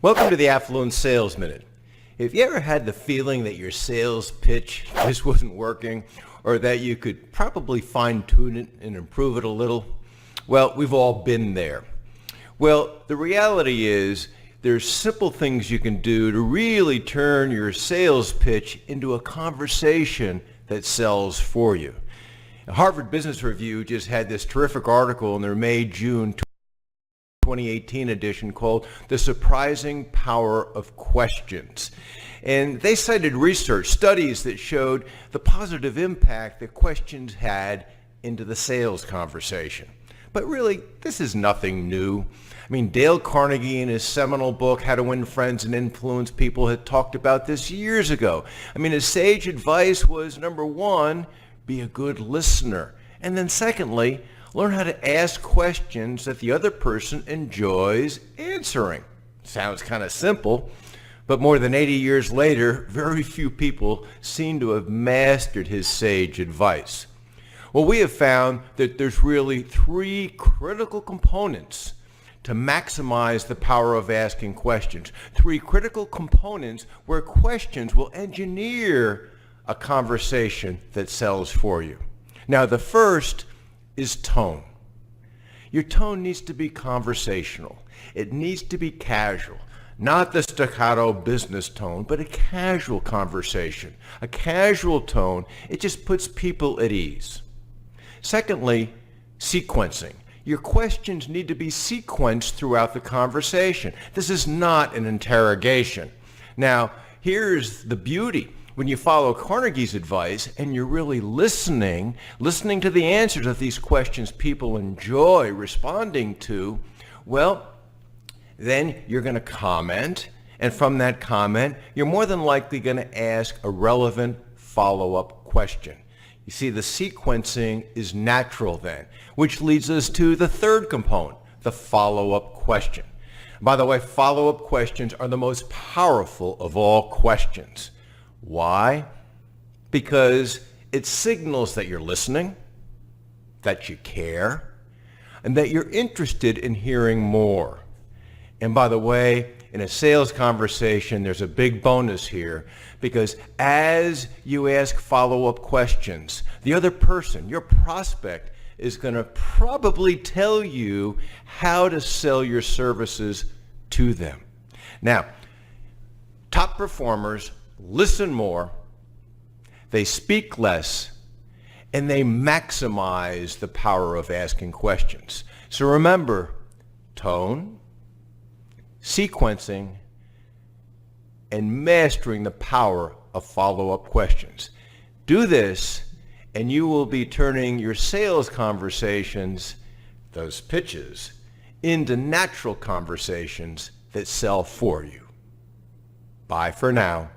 Welcome to the Affluent Sales Minute. Have you ever had the feeling that your sales pitch just wasn't working, or that you could probably fine-tune it and improve it a little? Well, we've all been there. Well, the reality is there's simple things you can do to really turn your sales pitch into a conversation that sells for you. Harvard Business Review just had this terrific article in their May-June 2018 edition called The Surprising Power of Questions. And they cited research studies that showed the positive impact that questions had into the sales conversation. But really, this is nothing new. I mean, Dale Carnegie in his seminal book, How to Win Friends and Influence People, had talked about this years ago. I mean, his sage advice was, number one, be a good listener. And then secondly, learn how to ask questions that the other person enjoys answering. Sounds kind of simple, but more than 80 years later, very few people seem to have mastered his sage advice. Well, we have found that there's really three critical components to maximize the power of asking questions. Three critical components where questions will engineer a conversation that sells for you. Now, the first is tone. Your tone needs to be conversational. It needs to be casual. Not the staccato business tone, but a casual conversation. A casual tone, it just puts people at ease. Secondly, sequencing. Your questions need to be sequenced throughout the conversation. This is not an interrogation. Now, here's the beauty. When you follow Carnegie's advice and you're really listening to the answers of these questions people enjoy responding to, well, then you're going to comment, and from that comment, you're more than likely going to ask a relevant follow-up question. You see, the sequencing is natural then, which leads us to the third component, the follow-up question. By the way, follow-up questions are the most powerful of all questions. Why? Because it signals that you're listening, that you care, and that you're interested in hearing more. And by the way, in a sales conversation, there's a big bonus here, because as you ask follow-up questions, the other person, your prospect, is going to probably tell you how to sell your services to them. Now, top performers listen more, they speak less, and they maximize the power of asking questions. So remember, tone, sequencing, and mastering the power of follow-up questions. Do this, and you will be turning your sales conversations, those pitches, into natural conversations that sell for you. Bye for now.